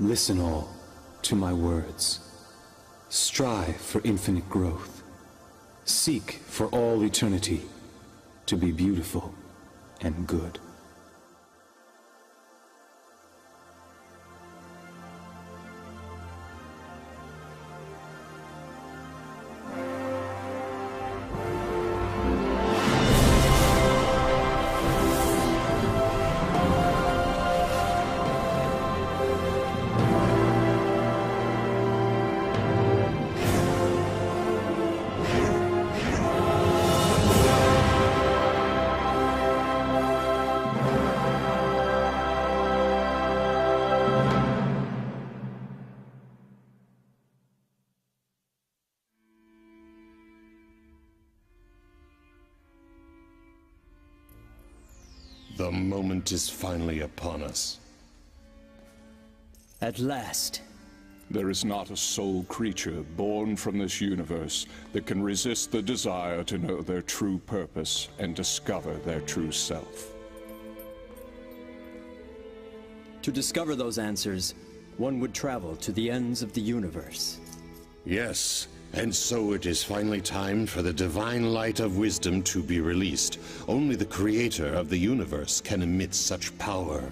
Listen all to my words. Strive for infinite growth. Seek for all eternity to be beautiful and good. The moment is finally upon us. At last. There is not a soul creature born from this universe that can resist the desire to know their true purpose and discover their true self. To discover those answers, one would travel to the ends of the universe. Yes, and so it is finally time for the divine light of wisdom to be released. Only the creator of the universe can emit such power.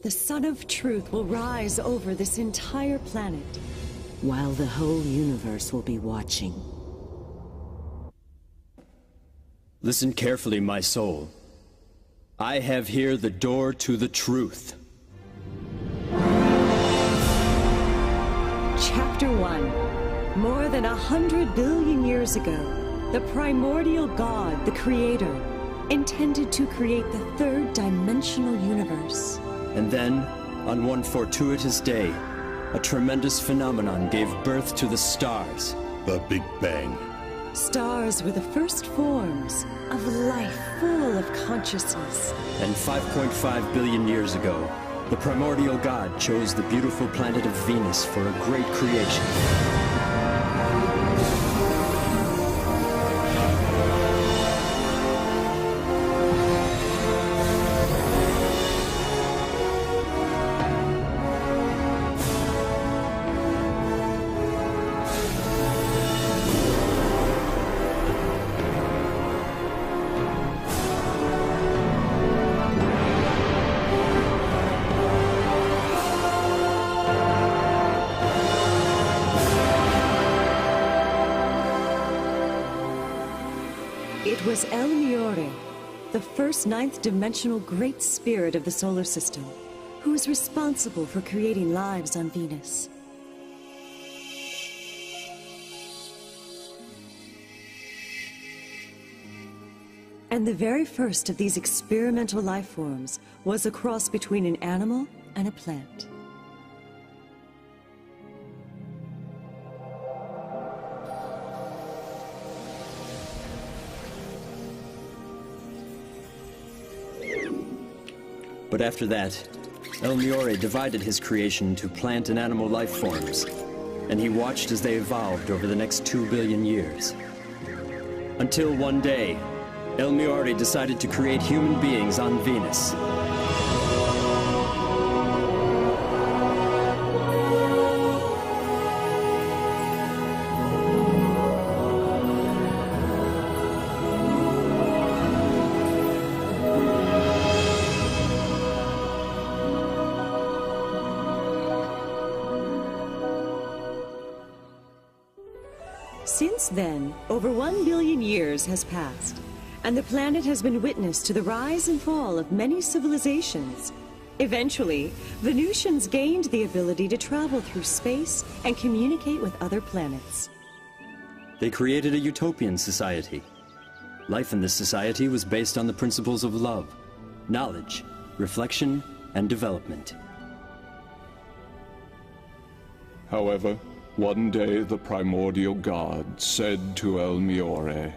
The Sun of Truth will rise over this entire planet, while the whole universe will be watching. Listen carefully, my soul. I have here the door to the truth. Chapter 1. More than 100 billion years ago, the primordial God, the Creator, intended to create the third-dimensional universe. And then, on one fortuitous day, a tremendous phenomenon gave birth to the stars. The Big Bang. Stars were the first forms of life full of consciousness. And 5.5 billion years ago, the primordial God chose the beautiful planet of Venus for a great creation. It was El Miore, the first ninth-dimensional great spirit of the solar system, who was responsible for creating lives on Venus. And the very first of these experimental life forms was a cross between an animal and a plant. But after that, El Miore divided his creation into plant and animal life forms, and he watched as they evolved over the next 2 billion years. Until one day, El Miore decided to create human beings on Venus. Since then, over 1 billion years has passed, and the planet has been witness to the rise and fall of many civilizations. Eventually, Venusians gained the ability to travel through space and communicate with other planets. They created a utopian society. Life in this society was based on the principles of love, knowledge, reflection, and development. However, one day the primordial God said to El Miore,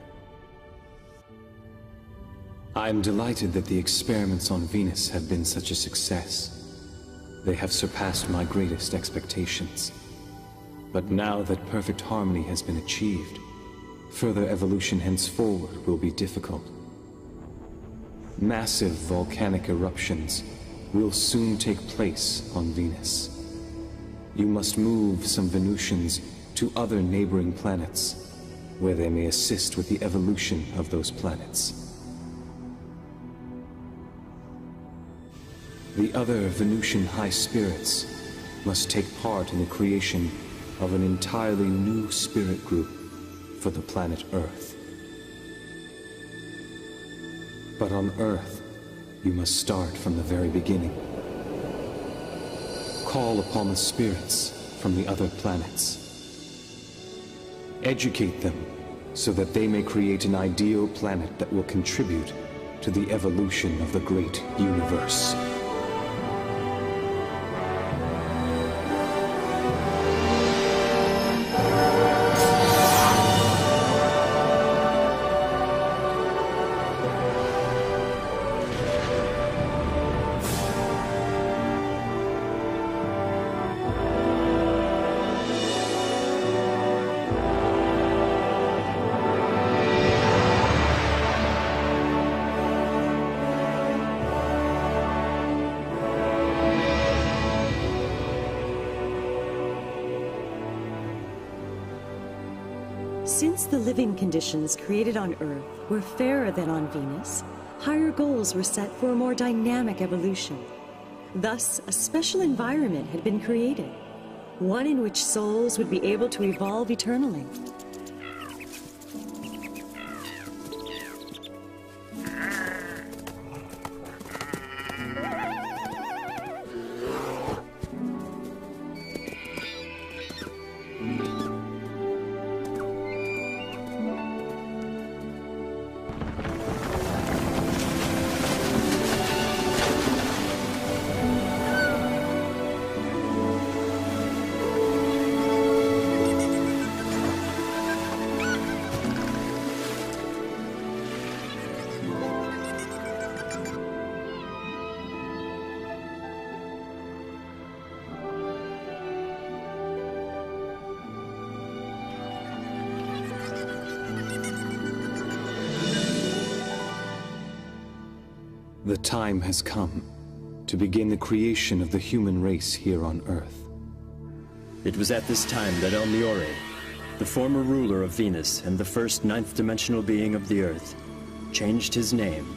I'm delighted that the experiments on Venus have been such a success. They have surpassed my greatest expectations. But now that perfect harmony has been achieved, further evolution henceforward will be difficult. Massive volcanic eruptions will soon take place on Venus. You must move some Venusians to other neighboring planets, where they may assist with the evolution of those planets. The other Venusian high spirits must take part in the creation of an entirely new spirit group for the planet Earth. But on Earth, you must start from the very beginning. Call upon the spirits from the other planets. Educate them so that they may create an ideal planet that will contribute to the evolution of the great universe. Since the living conditions created on Earth were fairer than on Venus, higher goals were set for a more dynamic evolution. Thus, a special environment had been created, one in which souls would be able to evolve eternally. The time has come to begin the creation of the human race here on Earth. It was at this time that El Miore, the former ruler of Venus and the first ninth-dimensional being of the Earth, changed his name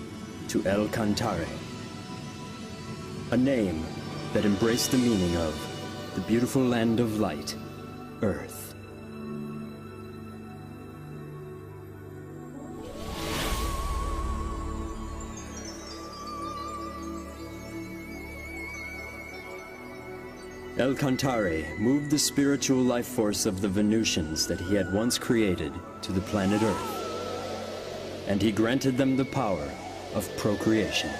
to El Cantare. A name that embraced the meaning of the beautiful land of light, Earth. El Cantare moved the spiritual life force of the Venusians that he had once created to the planet Earth, and he granted them the power of procreation.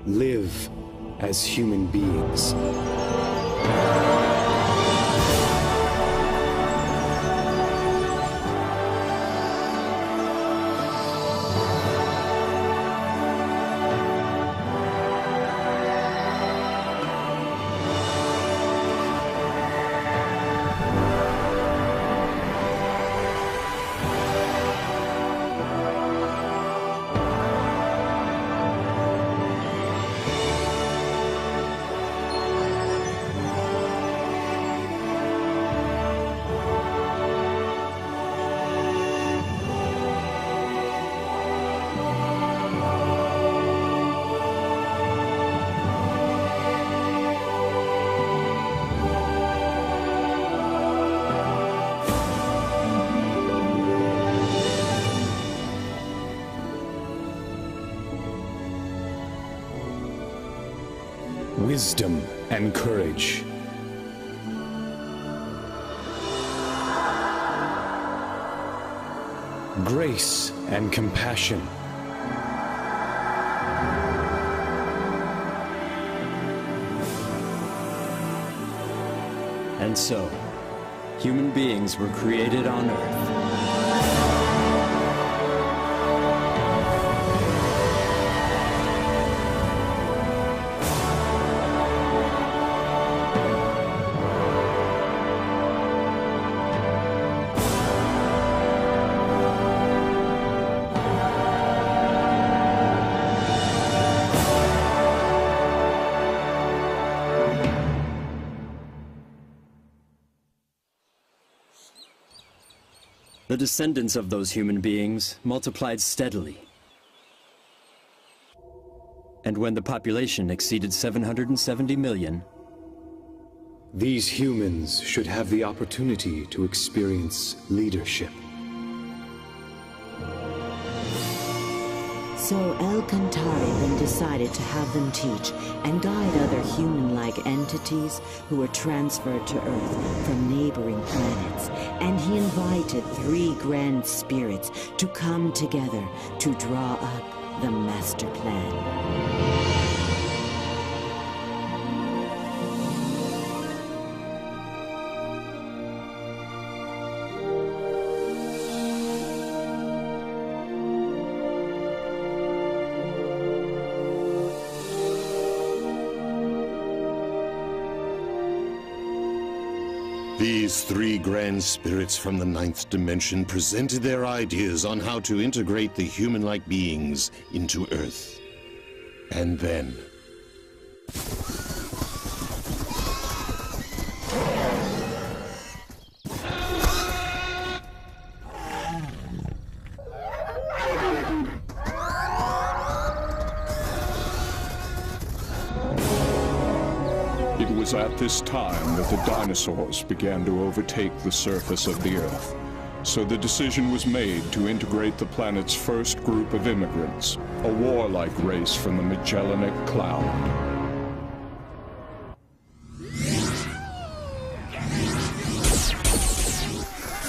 Live as human beings. Wisdom and courage. Grace and compassion. And so, human beings were created on Earth. The descendants of those human beings multiplied steadily. And when the population exceeded 770 million, these humans should have the opportunity to experience leadership. So El-Kantari then decided to have them teach and guide other human-like entities who were transferred to Earth from neighboring planets. And he invited 3 grand spirits to come together to draw up the master plan. These 3 grand spirits from the 9th dimension presented their ideas on how to integrate the human-like beings into Earth. And then... It was at this time that the dinosaurs began to overtake the surface of the Earth. So the decision was made to integrate the planet's first group of immigrants, a warlike race from the Magellanic Cloud.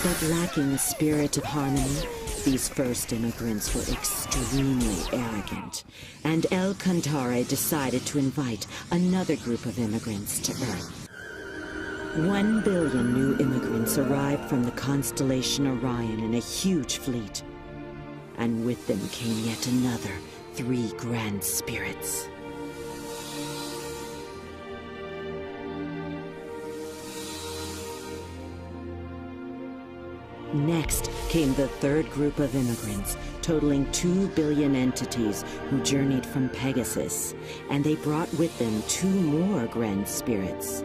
But lacking a spirit of harmony, these first immigrants were extremely arrogant, and El-Kantari decided to invite another group of immigrants to Earth. 1 billion new immigrants arrived from the constellation Orion in a huge fleet, and with them came yet another 3 grand spirits. Next came the 3rd group of immigrants, totaling 2 billion entities who journeyed from Pegasus, and they brought with them 2 more grand spirits.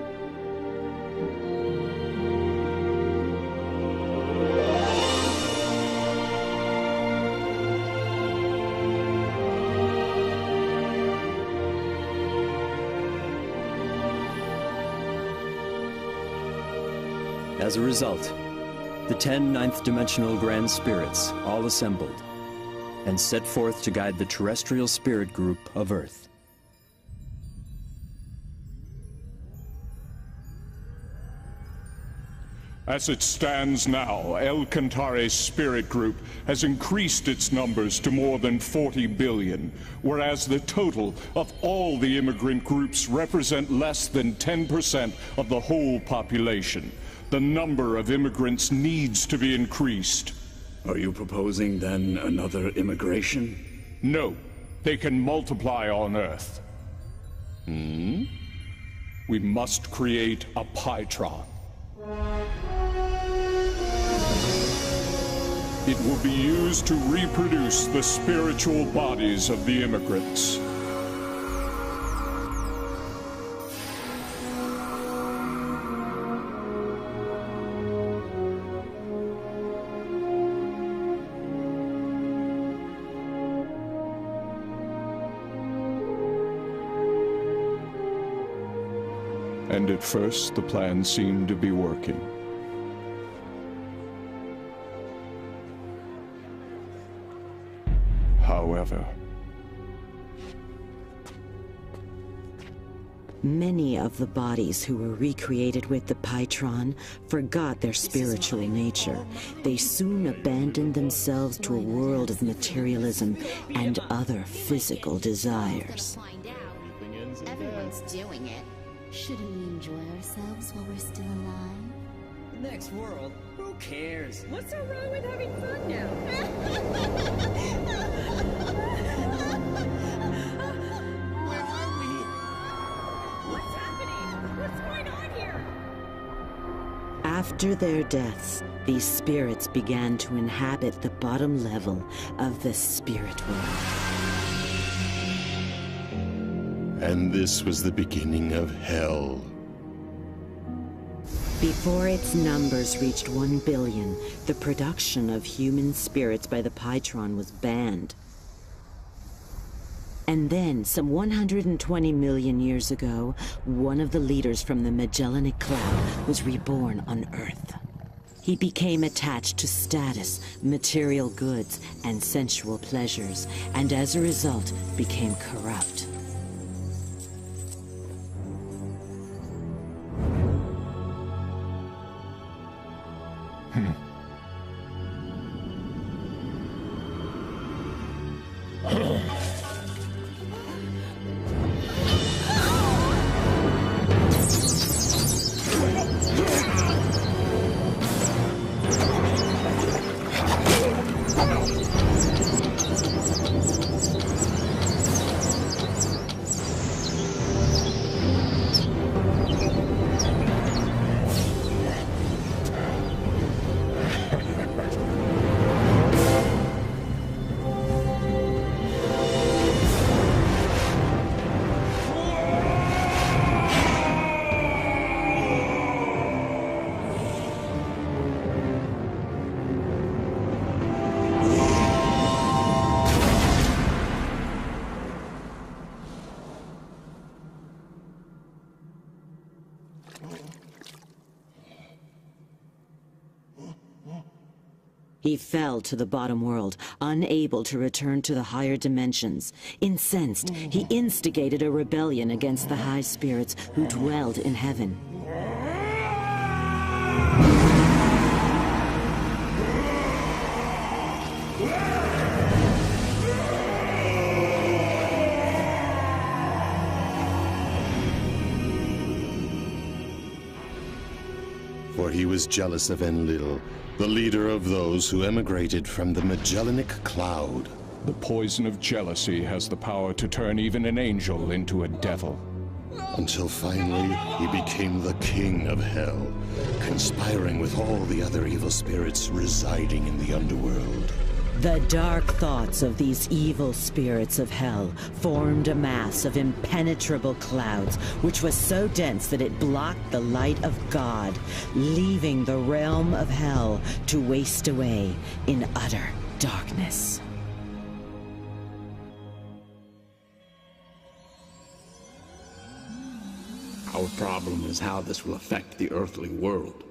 as a result, the 10 ninth-dimensional grand spirits all assembled and set forth to guide the terrestrial spirit group of Earth. As it stands now, El-Kantari's spirit group has increased its numbers to more than 40 billion, whereas the total of all the immigrant groups represent less than 10% of the whole population. The number of immigrants needs to be increased. Are you proposing, then, another immigration? No, they can multiply on Earth. We must create a Pytron. It will be used to reproduce the spiritual bodies of the immigrants. And at first, the plan seemed to be working. However, many of the bodies who were recreated with the Pytron forgot their spiritual nature. They soon abandoned themselves to a world of materialism and other physical desires. Everyone's doing it. Shouldn't we enjoy ourselves while we're still alive? Next world? Who cares? What's so wrong with having fun now? Where are we? What's happening? What's going on here? After their deaths, these spirits began to inhabit the bottom level of the spirit world. And this was the beginning of hell. Before its numbers reached 1 billion, the production of human spirits by the Pytron was banned. And then, some 120 million years ago, one of the leaders from the Magellanic Cloud was reborn on Earth. He became attached to status, material goods, and sensual pleasures, and as a result, became corrupt. He fell to the bottom world, unable to return to the higher dimensions. Incensed, he instigated a rebellion against the high spirits who dwelled in heaven. For he was jealous of Enlil, the leader of those who emigrated from the Magellanic Cloud. The poison of jealousy has the power to turn even an angel into a devil. Until finally, he became the king of hell, conspiring with all the other evil spirits residing in the underworld. The dark thoughts of these evil spirits of hell formed a mass of impenetrable clouds, which was so dense that it blocked the light of God, leaving the realm of hell to waste away in utter darkness. Our problem is how this will affect the earthly world.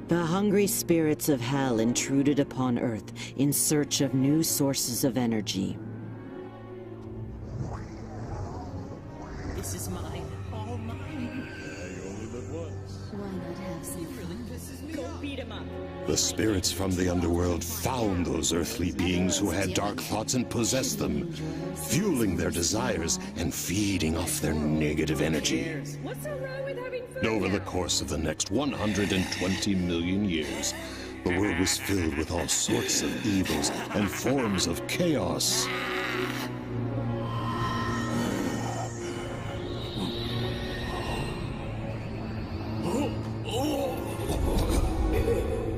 The hungry spirits of hell intruded upon Earth in search of new sources of energy. This is mine. All mine. Why not have some fun? Go beat him up. The spirits from the underworld found those earthly beings who had dark thoughts and possessed them, fueling their desires and feeding off their negative energy. What's so wrong with having fun? Over the course of the next 120 million years, the world was filled with all sorts of evils and forms of chaos.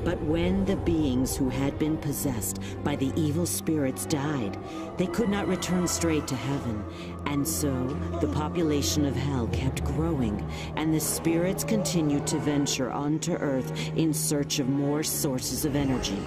But when the beings who had been possessed by the evil spirits died, they could not return straight to heaven. And so, the population of hell kept growing, and the spirits continued to venture onto Earth in search of more sources of energy.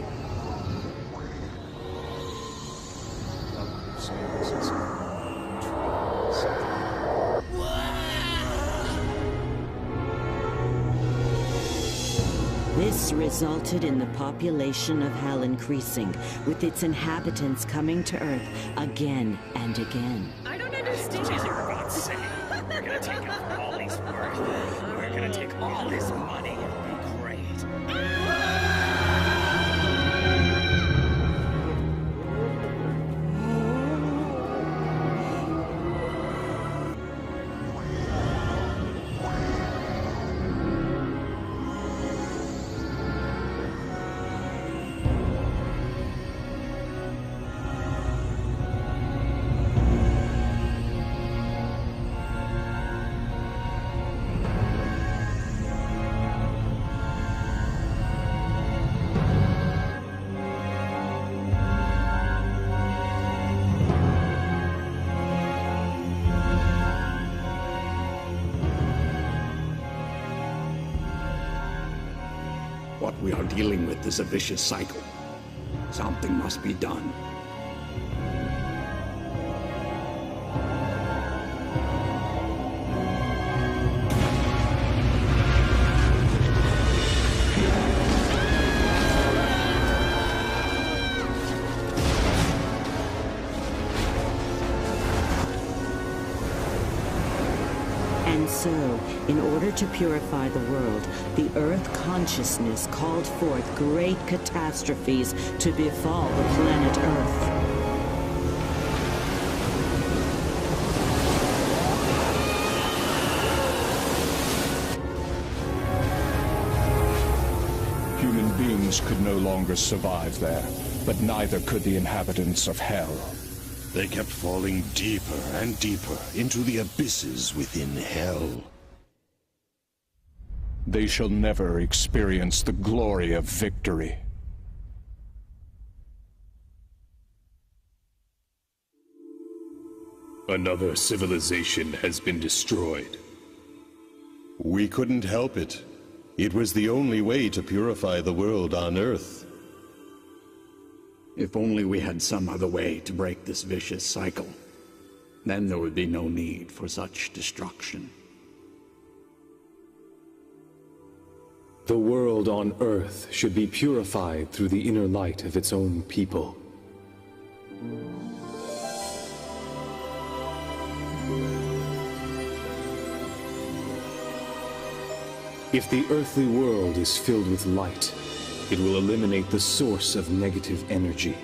This resulted in the population of hell increasing, with its inhabitants coming to Earth again and again. I don't understand. You're about to say, we're gonna take out all his worth. We're gonna take all his money. It'll be great. We are dealing with this a vicious cycle. Something must be done. And so, in order to purify the world, the Earth consciousness called forth great catastrophes to befall the planet Earth. Human beings could no longer survive there, but neither could the inhabitants of Hell. They kept falling deeper and deeper into the abysses within Hell. They shall never experience the glory of victory. Another civilization has been destroyed. We couldn't help it. It was the only way to purify the world on Earth. If only we had some other way to break this vicious cycle. Then there would be no need for such destruction. The world on Earth should be purified through the inner light of its own people. If the earthly world is filled with light, it will eliminate the source of negative energy.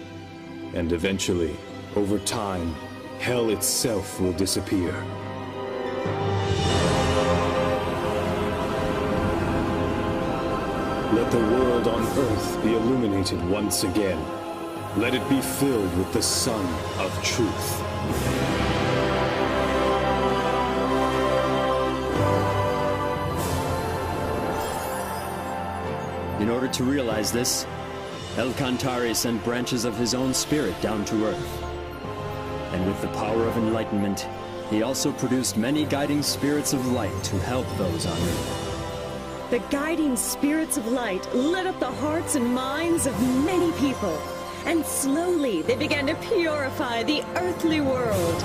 And eventually, over time, Hell itself will disappear. Let the world on Earth be illuminated once again. Let it be filled with the sun of truth. In order to realize this, El Cantare sent branches of his own spirit down to Earth. And with the power of enlightenment, he also produced many guiding spirits of light to help those on Earth. The guiding spirits of light lit up the hearts and minds of many people, and slowly they began to purify the earthly world.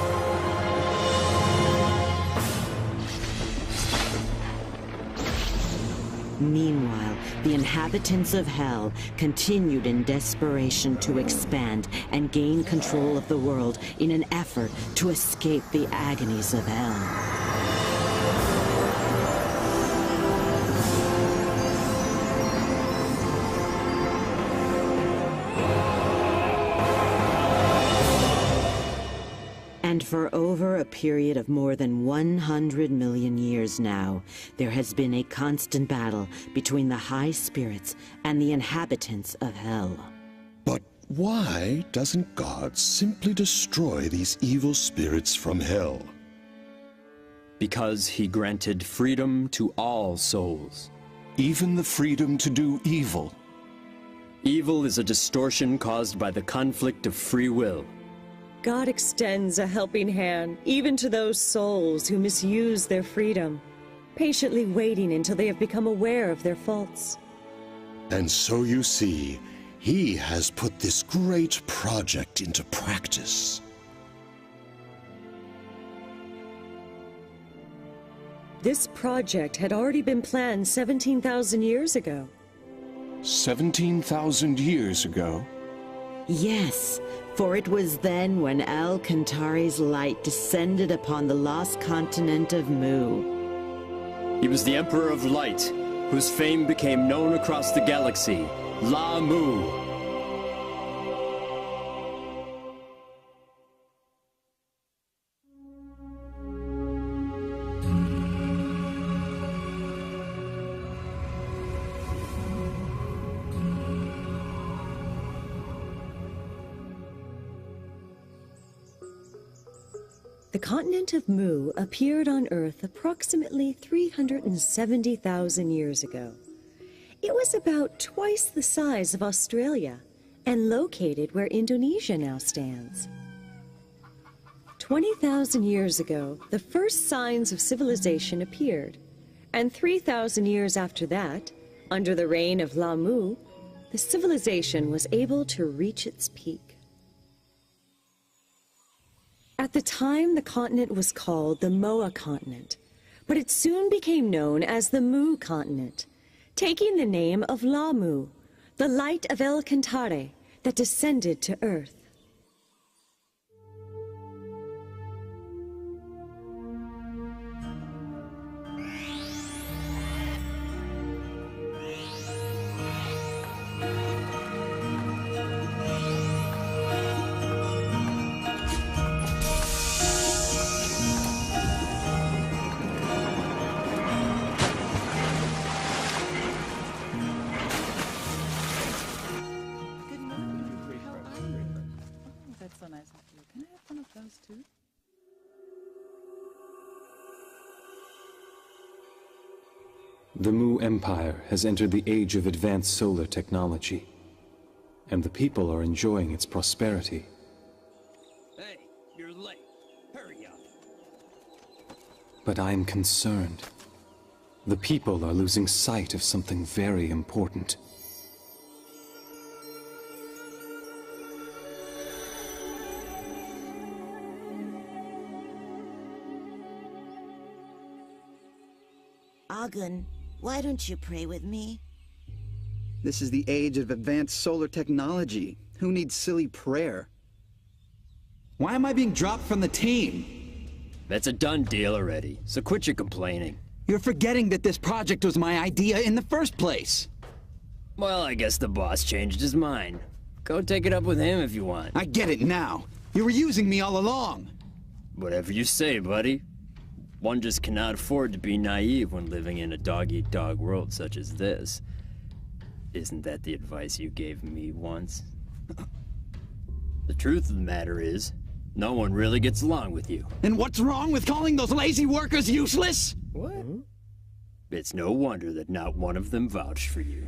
Meanwhile, the inhabitants of Hell continued in desperation to expand and gain control of the world in an effort to escape the agonies of Hell. And for over a period of more than 100 million years now, there has been a constant battle between the high spirits and the inhabitants of Hell. But why doesn't God simply destroy these evil spirits from Hell? Because he granted freedom to all souls. Even the freedom to do evil. Evil is a distortion caused by the conflict of free will. God extends a helping hand even to those souls who misuse their freedom, patiently waiting until they have become aware of their faults. And so you see, he has put this great project into practice. This project had already been planned 17,000 years ago. 17,000 years ago? Yes, for it was then when El Cantare's light descended upon the lost continent of Mu. He was the Emperor of Light, whose fame became known across the galaxy, La Mu. The continent of Mu appeared on Earth approximately 370,000 years ago. It was about twice the size of Australia and located where Indonesia now stands. 20,000 years ago, the first signs of civilization appeared, and 3,000 years after that, Under the reign of Lamu, the civilization was able to reach its peak. At the time, the continent was called the Moa continent, but it soon became known as the Mu continent, taking the name of Lamu, the light of El Cantare that descended to Earth. The Mu Empire has entered the age of advanced solar technology, and the people are enjoying its prosperity. Hey, you're late. Hurry up. But I am concerned. The people are losing sight of something very important. Agun, why don't you pray with me? This is the age of advanced solar technology. Who needs silly prayer? Why am I being dropped from the team? That's a done deal already, so quit your complaining. You're forgetting that this project was my idea in the first place. Well, I guess the boss changed his mind. Go take it up with him if you want. I get it now. You were using me all along. Whatever you say, buddy. One just cannot afford to be naive when living in a dog-eat-dog world such as this. Isn't that the advice you gave me once? The truth of the matter is, no one really gets along with you. And what's wrong with calling those lazy workers useless? What? It's no wonder that not one of them vouched for you.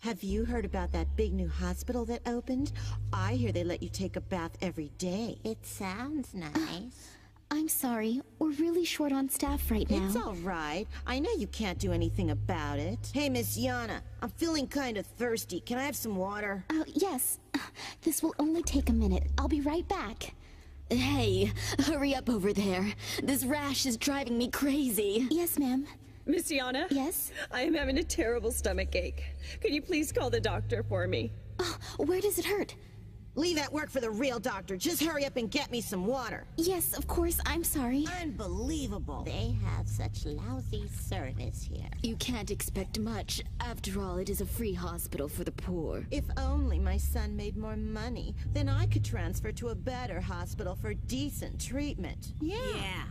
Have you heard about that big new hospital that opened? I hear they let you take a bath every day. It sounds nice. I'm sorry, we're really short on staff right now. It's all right. I know you can't do anything about it. Hey, Miss Yana, I'm feeling kind of thirsty. Can I have some water? Yes. This will only take a minute. I'll be right back. Hey, hurry up over there. This rash is driving me crazy. Yes, ma'am. Miss Yana? Yes? I am having a terrible stomach ache. Could you please call the doctor for me? Where does it hurt? Leave that work for the real doctor. Just hurry up and get me some water. Yes, of course. I'm sorry. Unbelievable. They have such lousy service here. You can't expect much. After all, it is a free hospital for the poor. If only my son made more money, then I could transfer to a better hospital for decent treatment. Yeah.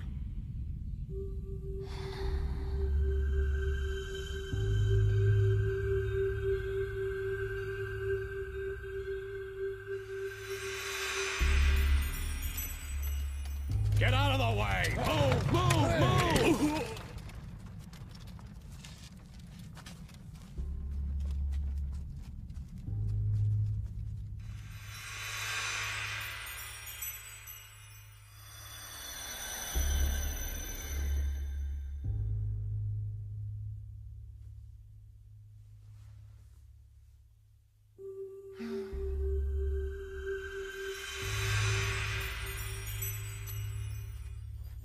Get out of the way! Move!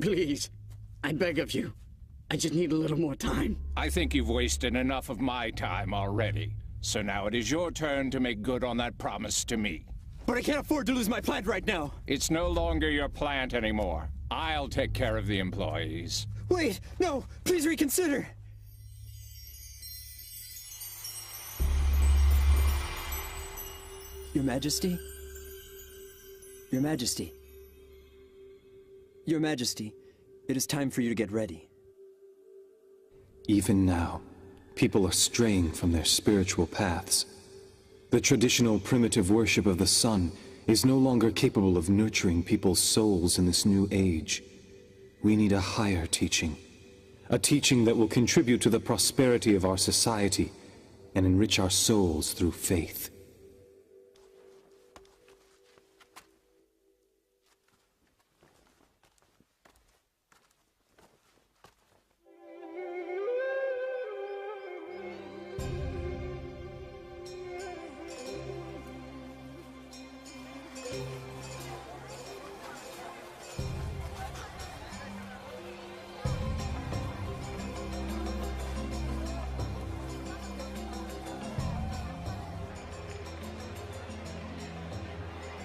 Please, I beg of you. I just need a little more time. I think you've wasted enough of my time already. So now it is your turn to make good on that promise to me. But I can't afford to lose my plant right now. It's no longer your plant anymore. I'll take care of the employees. Wait, no, please reconsider. Your Majesty? Your Majesty? Your Majesty, it is time for you to get ready. Even now, people are straying from their spiritual paths. The traditional primitive worship of the sun is no longer capable of nurturing people's souls in this new age. We need a higher teaching, a teaching that will contribute to the prosperity of our society and enrich our souls through faith.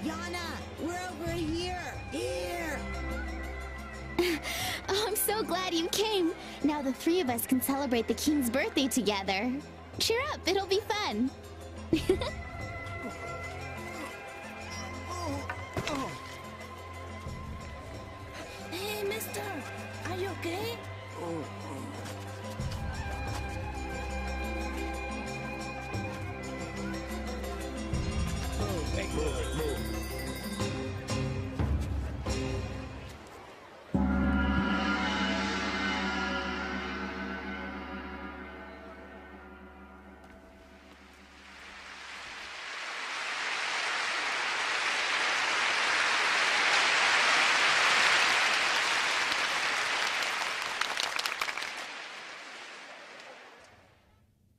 Yana, we're over here! Here! Oh, I'm so glad you came. Now the three of us can celebrate the king's birthday together. Cheer up, it'll be fun. Hey, mister! Are you okay?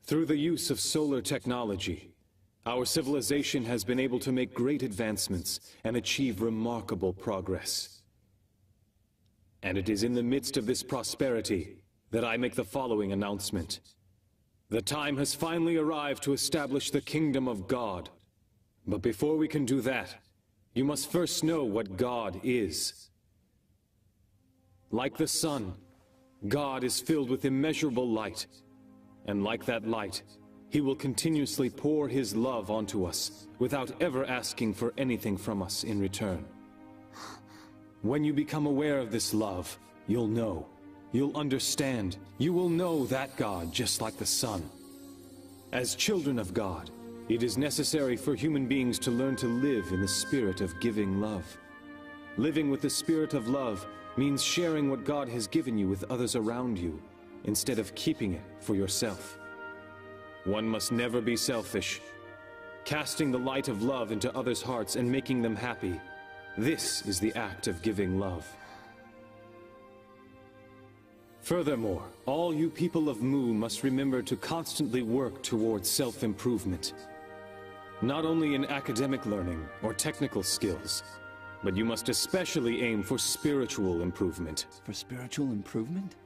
Through the use of solar technology, our civilization has been able to make great advancements and achieve remarkable progress. And it is in the midst of this prosperity that I make the following announcement. The time has finally arrived to establish the kingdom of God. But before we can do that, you must first know what God is. Like the sun, God is filled with immeasurable light. And like that light, He will continuously pour His love onto us without ever asking for anything from us in return. When you become aware of this love, you'll know, you'll understand, you will know that God just like the sun. As children of God, it is necessary for human beings to learn to live in the spirit of giving love. Living with the spirit of love means sharing what God has given you with others around you, instead of keeping it for yourself. One must never be selfish. Casting the light of love into others' hearts and making them happy, this is the act of giving love. Furthermore, all you people of Mu must remember to constantly work towards self-improvement. Not only in academic learning or technical skills, but you must especially aim for spiritual improvement. For spiritual improvement?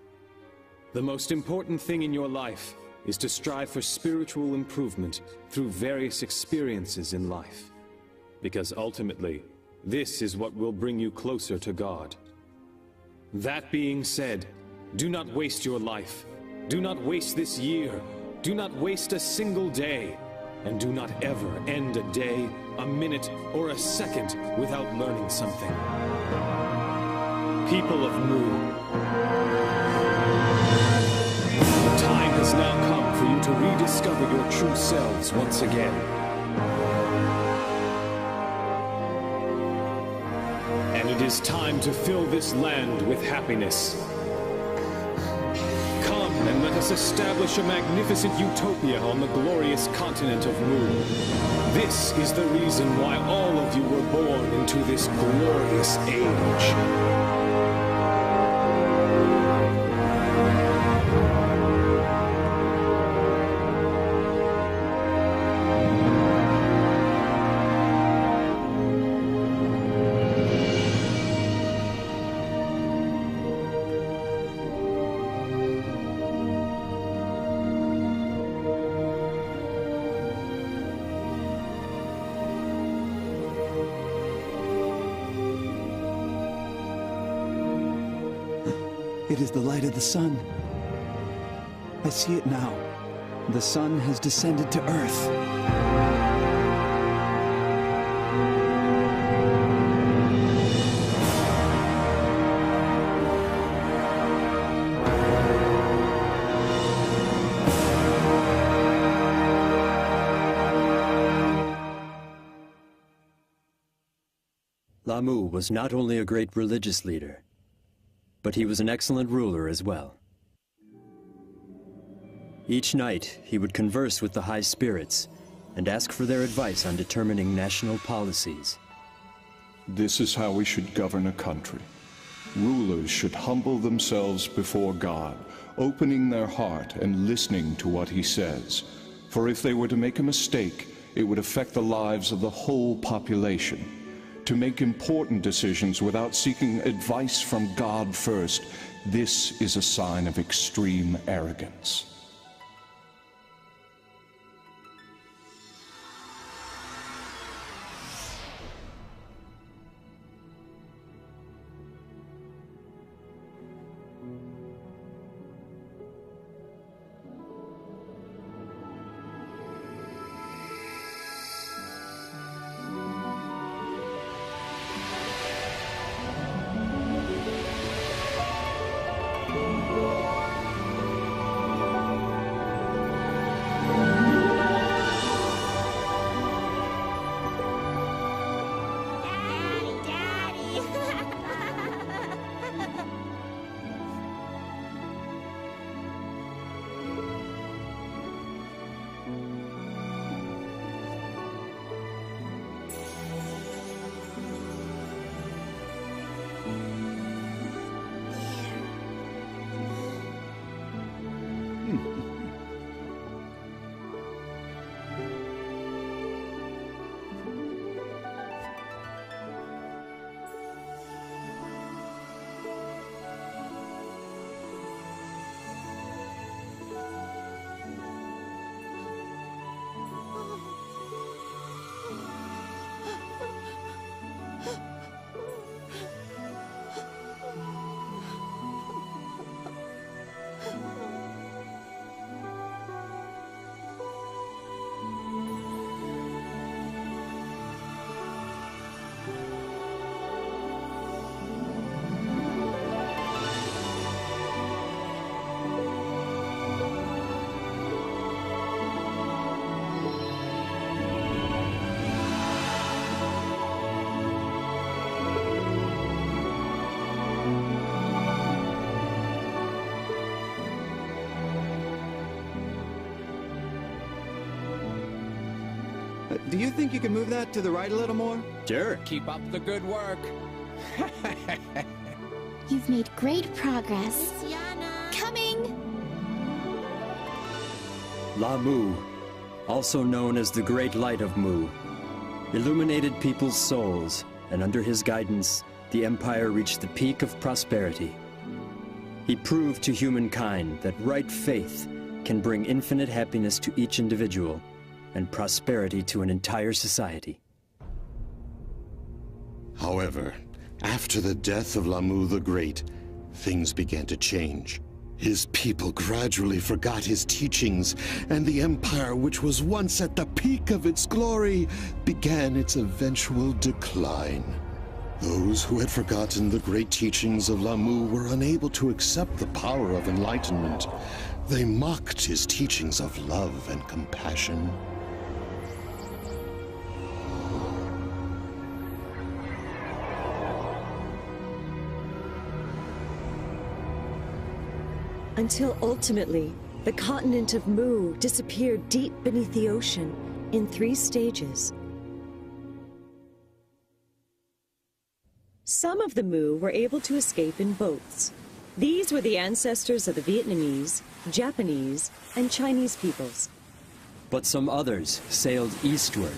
The most important thing in your life is to strive for spiritual improvement through various experiences in life. Because ultimately, this is what will bring you closer to God. That being said, do not waste your life. Do not waste this year. Do not waste a single day. And do not ever end a day, a minute, or a second without learning something. People of Mu, the time has now come for you to rediscover your true selves once again. And it is time to fill this land with happiness. Come and let us establish a magnificent utopia on the glorious continent of Mu. This is the reason why all of you were born into this glorious age. It is the light of the sun. I see it now. The sun has descended to Earth. Lamu was not only a great religious leader, but he was an excellent ruler as well. Each night, he would converse with the high spirits and ask for their advice on determining national policies. This is how we should govern a country. Rulers should humble themselves before God, opening their heart and listening to what he says. For if they were to make a mistake, it would affect the lives of the whole population. To make important decisions without seeking advice from God first, this is a sign of extreme arrogance. Do you think you can move that to the right a little more? Sure. Keep up the good work. You've made great progress. Coming! La Mu, also known as the Great Light of Mu, illuminated people's souls, and under his guidance, the Empire reached the peak of prosperity. He proved to humankind that right faith can bring infinite happiness to each individual and prosperity to an entire society. However, after the death of La Mu the Great, things began to change. His people gradually forgot his teachings, and the empire, which was once at the peak of its glory, began its eventual decline. Those who had forgotten the great teachings of La Mu were unable to accept the power of enlightenment. They mocked his teachings of love and compassion. Until ultimately, the continent of Mu disappeared deep beneath the ocean in 3 stages. Some of the Mu were able to escape in boats. These were the ancestors of the Vietnamese, Japanese, and Chinese peoples. But some others sailed eastward